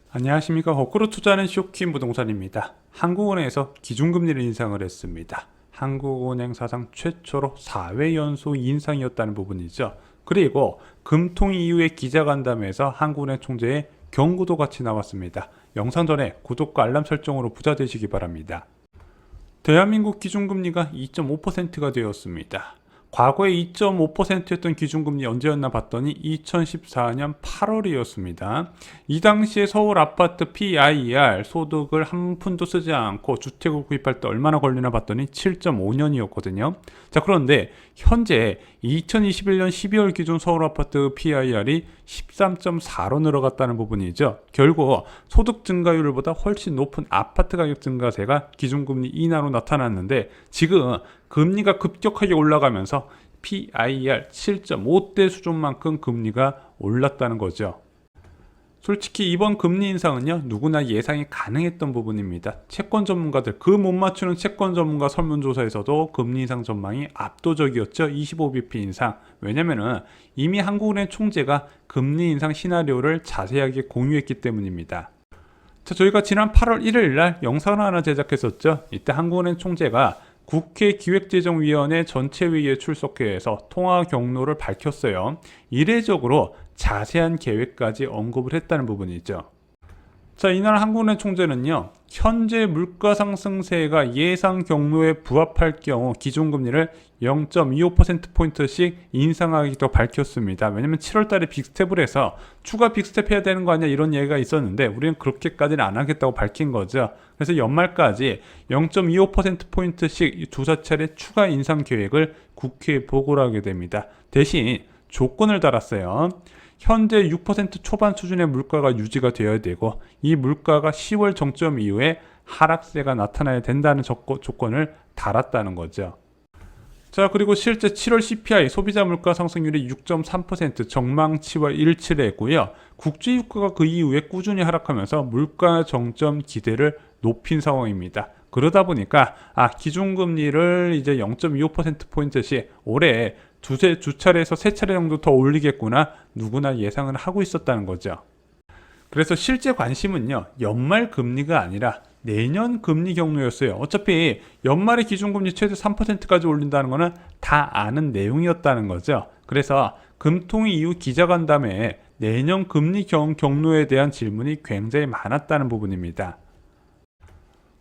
안녕하십니까. 거꾸로 투자하는 쇼킹 부동산입니다. 한국은행에서 기준금리를 인상을 했습니다. 한국은행 사상 최초로 4회 연속 인상이었다는 부분이죠. 그리고 금통 이후에 기자간담회에서 한국은행 총재의 경고도 같이 나왔습니다. 영상 전에 구독과 알람 설정으로 부자 되시기 바랍니다. 대한민국 기준금리가 2.5%가 되었습니다. 과거에 2.5%였던 기준금리 언제였나 봤더니 2014년 8월이었습니다. 이 당시에 서울 아파트 PIR 소득을 한 푼도 쓰지 않고 주택을 구입할 때 얼마나 걸리나 봤더니 7.5년이었거든요. 자, 그런데 현재 2021년 12월 기준 서울 아파트 PIR이 13.4로 늘어갔다는 부분이죠. 결국 소득 증가율보다 훨씬 높은 아파트 가격 증가세가 기준금리 인하로 나타났는데, 지금 금리가 급격하게 올라가면서 PIR 7.5대 수준만큼 금리가 올랐다는 거죠. 솔직히 이번 금리 인상은요, 누구나 예상이 가능했던 부분입니다. 채권 전문가들, 그 못 맞추는 채권 전문가 설문조사에서도 금리 인상 전망이 압도적이었죠. 25bp 인상. 왜냐면은 이미 한국은행 총재가 금리 인상 시나리오를 자세하게 공유했기 때문입니다. 자, 저희가 지난 8월 1일 날 영상을 하나 제작했었죠. 이때 한국은행 총재가 국회 기획재정위원회 전체회의에 출석해서 통화 경로를 밝혔어요. 이례적으로 자세한 계획까지 언급을 했다는 부분이죠. 자, 이날 한국은행 총재는요, 현재 물가 상승세가 예상 경로에 부합할 경우 기준금리를 0.25%포인트씩 인상하기도 밝혔습니다. 왜냐면 7월달에 빅스텝을 해서 추가 빅스텝 해야 되는 거 아니야, 이런 얘기가 있었는데 우리는 그렇게까지는 안 하겠다고 밝힌 거죠. 그래서 연말까지 0.25%포인트씩 두 차례 추가 인상 계획을 국회에 보고를 하게 됩니다. 대신 조건을 달았어요. 현재 6% 초반 수준의 물가가 유지가 되어야 되고, 이 물가가 10월 정점 이후에 하락세가 나타나야 된다는 조건을 달았다는 거죠. 자, 그리고 실제 7월 CPI 소비자 물가 상승률이 6.3% 정망치와 일치를 했고요. 국제유가가 그 이후에 꾸준히 하락하면서 물가 정점 기대를 높인 상황입니다. 그러다 보니까 기준금리를 이제 0.25%포인트씩 올해 두 차례에서 세 차례 정도 더 올리겠구나, 누구나 예상을 하고 있었다는 거죠. 그래서 실제 관심은요, 연말 금리가 아니라 내년 금리 경로였어요. 어차피 연말에 기준금리 최대 3%까지 올린다는 거는 다 아는 내용이었다는 거죠. 그래서 금통위 이후 기자간담회에 내년 금리 경로에 대한 질문이 굉장히 많았다는 부분입니다.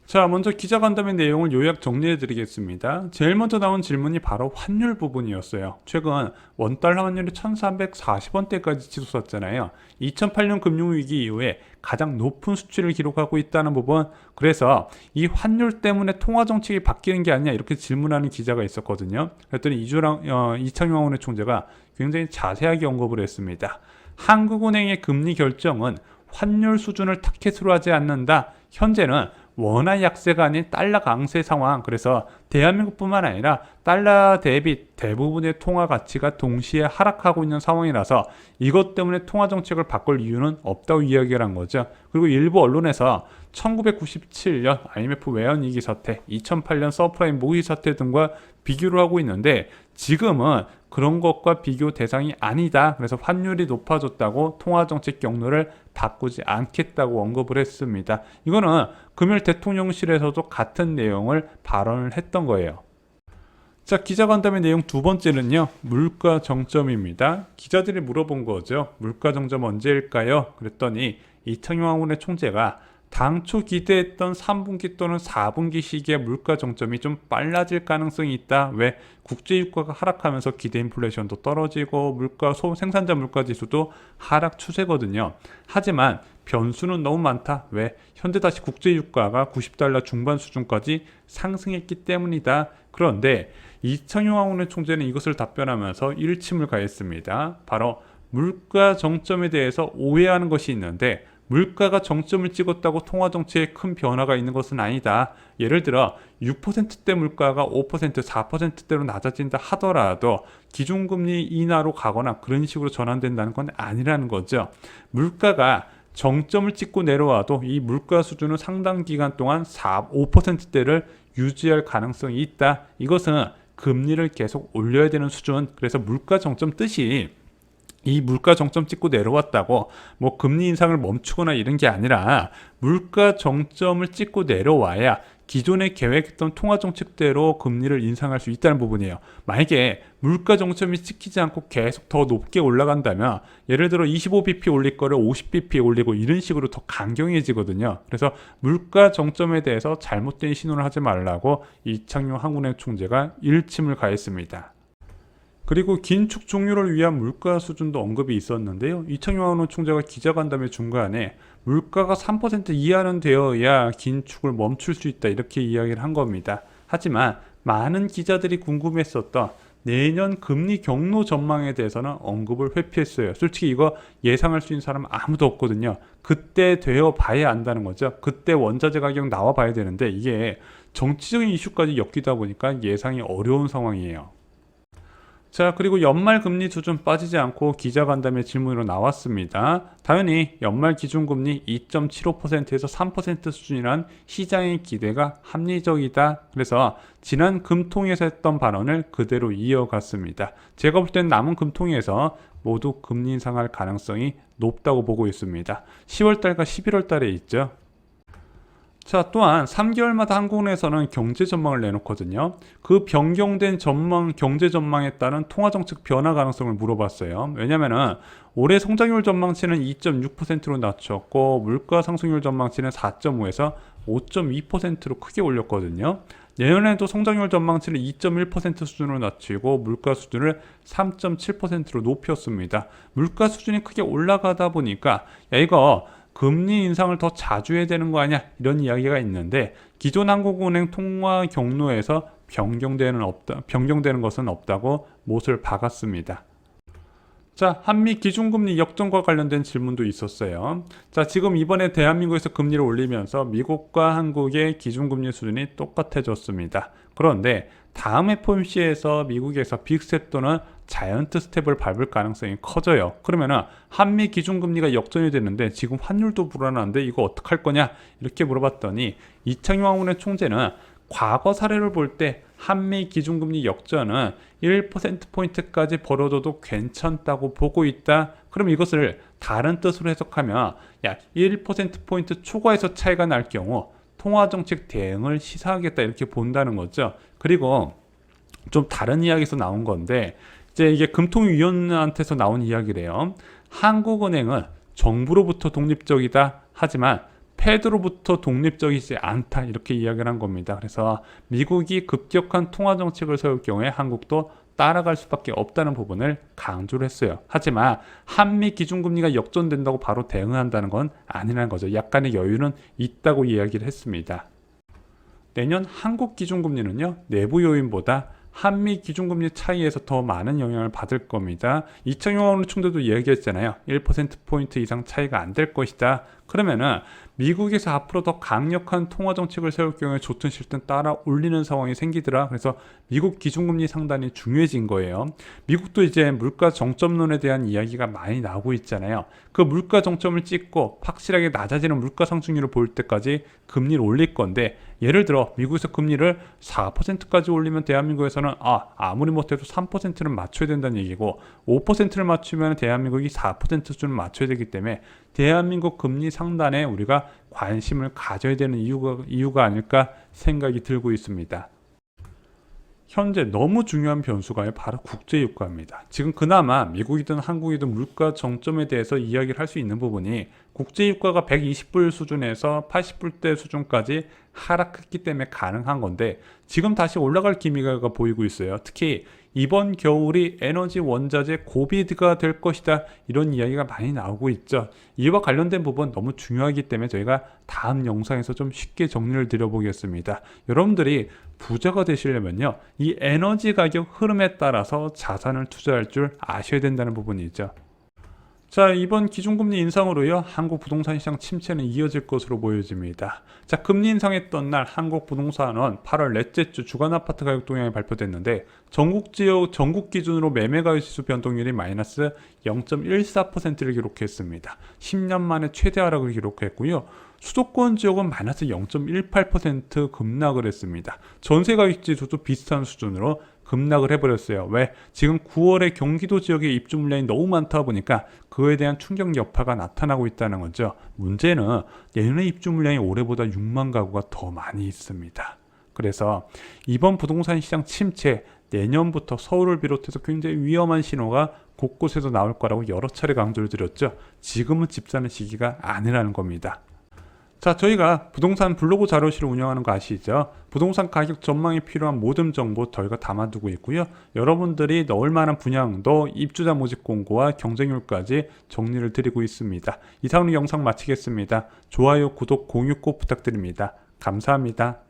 자, 먼저 기자간담회 내용을 요약 정리해 드리겠습니다. 제일 먼저 나온 질문이 바로 환율 부분이었어요. 최근 원달러 환율이 1340원대까지 치솟았잖아요. 2008년 금융위기 이후에 가장 높은 수치를 기록하고 있다는 부분, 그래서 이 환율 때문에 통화정책이 바뀌는 게 아니냐, 이렇게 질문하는 기자가 있었거든요. 그랬더니 이창용 원의 총재가 굉장히 자세하게 언급을 했습니다. 한국은행의 금리 결정은 환율 수준을 타켓으로 하지 않는다. 현재는 원화 약세가 아닌 달러 강세 상황, 그래서 대한민국뿐만 아니라 달러 대비 대부분의 통화 가치가 동시에 하락하고 있는 상황이라서 이것 때문에 통화 정책을 바꿀 이유는 없다고 이야기를 한 거죠. 그리고 일부 언론에서 1997년 IMF 외환위기 사태, 2008년 서프라임 모의 사태 등과 비교를 하고 있는데, 지금은 그런 것과 비교 대상이 아니다. 그래서 환율이 높아졌다고 통화정책 경로를 바꾸지 않겠다고 언급을 했습니다. 이거는 금요일 대통령실에서도 같은 내용을 발언을 했던 거예요. 자, 기자간담회 내용 두 번째는요, 물가 정점입니다. 기자들이 물어본 거죠. 물가 정점 언제일까요? 그랬더니 이창용 한국은행 총재가 당초 기대했던 3분기 또는 4분기 시기에 물가 정점이 좀 빨라질 가능성이 있다. 왜? 국제유가가 하락하면서 기대 인플레이션도 떨어지고 생산자 물가지수도 하락 추세거든요. 하지만 변수는 너무 많다. 왜? 현재 다시 국제유가가 90달러 중반 수준까지 상승했기 때문이다. 그런데 이창용 한국은행 총재는 이것을 답변하면서 일침을 가했습니다. 바로 물가 정점에 대해서 오해하는 것이 있는데, 물가가 정점을 찍었다고 통화정책에 큰 변화가 있는 것은 아니다. 예를 들어 6%대 물가가 5%, 4%대로 낮아진다 하더라도 기준금리 인하로 가거나 그런 식으로 전환된다는 건 아니라는 거죠. 물가가 정점을 찍고 내려와도 이 물가 수준은 상당 기간 동안 5%대를 유지할 가능성이 있다. 이것은 금리를 계속 올려야 되는 수준. 그래서 물가 정점 뜻이 이 물가 정점 찍고 내려왔다고 뭐 금리 인상을 멈추거나 이런 게 아니라 물가 정점을 찍고 내려와야 기존에 계획했던 통화 정책대로 금리를 인상할 수 있다는 부분이에요. 만약에 물가 정점이 찍히지 않고 계속 더 높게 올라간다면 예를 들어 25bp 올릴 거를 50bp 올리고 이런 식으로 더 강경해지거든요. 그래서 물가 정점에 대해서 잘못된 신호를 하지 말라고 이창용 한국은행 총재가 일침을 가했습니다. 그리고 긴축 종료를 위한 물가 수준도 언급이 있었는데요. 이창용 한국은행 총재가 기자간담회 중간에 물가가 3% 이하는 되어야 긴축을 멈출 수 있다 이렇게 이야기를 한 겁니다. 하지만 많은 기자들이 궁금했었던 내년 금리 경로 전망에 대해서는 언급을 회피했어요. 솔직히 이거 예상할 수 있는 사람은 아무도 없거든요. 그때 되어 봐야 안다는 거죠. 그때 원자재 가격 나와 봐야 되는데 이게 정치적인 이슈까지 엮이다 보니까 예상이 어려운 상황이에요. 자, 그리고 연말 금리 수준 빠지지 않고 기자간담회 질문으로 나왔습니다. 당연히 연말 기준금리 2.75%에서 3% 수준이란 시장의 기대가 합리적이다. 그래서 지난 금통위에서 했던 발언을 그대로 이어갔습니다. 제가 볼 땐 남은 금통위에서 모두 금리 인상할 가능성이 높다고 보고 있습니다. 10월달과 11월달에 있죠. 자, 또한 3개월마다 한국은행에서는 경제 전망을 내놓거든요. 그 변경된 경제 전망에 따른 통화정책 변화 가능성을 물어봤어요. 왜냐면은 올해 성장률 전망치는 2.6%로 낮췄고 물가 상승률 전망치는 4.5에서 5.2%로 크게 올렸거든요. 내년에도 성장률 전망치를 2.1% 수준으로 낮추고 물가 수준을 3.7%로 높였습니다. 물가 수준이 크게 올라가다 보니까 야 이거 금리 인상을 더 자주 해야 되는 거 아니야? 이런 이야기가 있는데 기존 한국은행 통화 경로에서 변경되는 것은 없다고 못을 박았습니다. 자, 한미 기준금리 역전과 관련된 질문도 있었어요. 자, 지금 이번에 대한민국에서 금리를 올리면서 미국과 한국의 기준금리 수준이 똑같아졌습니다. 그런데 다음 FOMC에서 미국에서 빅스텝 또는 자이언트 스텝을 밟을 가능성이 커져요. 그러면은 한미 기준금리가 역전이 되는데 지금 환율도 불안한데 이거 어떡할 거냐? 이렇게 물어봤더니 이창용 한국은행 총재는 과거 사례를 볼 때 한미 기준금리 역전은 1%포인트까지 벌어져도 괜찮다고 보고 있다. 그럼 이것을 다른 뜻으로 해석하면 야 1%포인트 초과해서 차이가 날 경우 통화정책 대응을 시사하겠다 이렇게 본다는 거죠. 그리고 좀 다른 이야기에서 나온 건데 이제 이게 금통위원한테서 나온 이야기래요. 한국은행은 정부로부터 독립적이다. 하지만 패드로부터 독립적이지 않다 이렇게 이야기를 한 겁니다. 그래서 미국이 급격한 통화 정책을 세울 경우에 한국도 따라갈 수밖에 없다는 부분을 강조를 했어요. 하지만 한미 기준금리가 역전된다고 바로 대응한다는 건 아니라는 거죠. 약간의 여유는 있다고 이야기를 했습니다. 내년 한국 기준금리는요, 내부 요인보다 한미 기준금리 차이에서 더 많은 영향을 받을 겁니다. 이창용 한국은행 총재도 이야기했잖아요. 1%포인트 이상 차이가 안 될 것이다. 그러면은 미국에서 앞으로 더 강력한 통화 정책을 세울 경우에 좋든 싫든 따라 올리는 상황이 생기더라. 그래서 미국 기준금리 상단이 중요해진 거예요. 미국도 이제 물가 정점론에 대한 이야기가 많이 나오고 있잖아요. 그 물가 정점을 찍고 확실하게 낮아지는 물가 상승률을 볼 때까지 금리를 올릴 건데 예를 들어 미국에서 금리를 4%까지 올리면 대한민국에서는 아무리 못해도 3%는 맞춰야 된다는 얘기고 5%를 맞추면 대한민국이 4% 수준을 맞춰야 되기 때문에 대한민국 금리 상단에 우리가 관심을 가져야 되는 이유가 아닐까 생각이 들고 있습니다. 현재 너무 중요한 변수가 바로 국제유가입니다. 지금 그나마 미국이든 한국이든 물가 정점에 대해서 이야기를 할 수 있는 부분이 국제유가가 120불 수준에서 80불대 수준까지 하락했기 때문에 가능한 건데 지금 다시 올라갈 기미가 보이고 있어요. 특히 이번 겨울이 에너지 원자재 고비드가 될 것이다 이런 이야기가 많이 나오고 있죠. 이와 관련된 부분 너무 중요하기 때문에 저희가 다음 영상에서 좀 쉽게 정리를 드려보겠습니다. 여러분들이 부자가 되시려면요, 이 에너지 가격 흐름에 따라서 자산을 투자할 줄 아셔야 된다는 부분이 있죠. 자, 이번 기준금리 인상으로요, 한국 부동산 시장 침체는 이어질 것으로 보여집니다. 자, 금리 인상했던 날 한국 부동산은 8월 넷째 주 주간 아파트 가격 동향이 발표됐는데 전국 기준으로 매매 가격 지수 변동률이 마이너스 0.14%를 기록했습니다. 10년 만에 최대 하락을 기록했고요. 수도권 지역은 마이너스 0.18% 급락을 했습니다. 전세 가격 지수도 비슷한 수준으로 급락을 해버렸어요. 왜? 지금 9월에 경기도 지역에 입주 물량이 너무 많다 보니까 그에 대한 충격 여파가 나타나고 있다는 거죠. 문제는 내년에 입주 물량이 올해보다 6만 가구가 더 많이 있습니다. 그래서 이번 부동산 시장 침체, 내년부터 서울을 비롯해서 굉장히 위험한 신호가 곳곳에서 나올 거라고 여러 차례 강조를 드렸죠. 지금은 집 사는 시기가 아니라는 겁니다. 자, 저희가 부동산 블로그 자료실을 운영하는 거 아시죠? 부동산 가격 전망이 필요한 모든 정보 저희가 담아두고 있고요. 여러분들이 넣을 만한 분양도 입주자 모집 공고와 경쟁률까지 정리를 드리고 있습니다. 이상으로 영상 마치겠습니다. 좋아요, 구독, 공유 꼭 부탁드립니다. 감사합니다.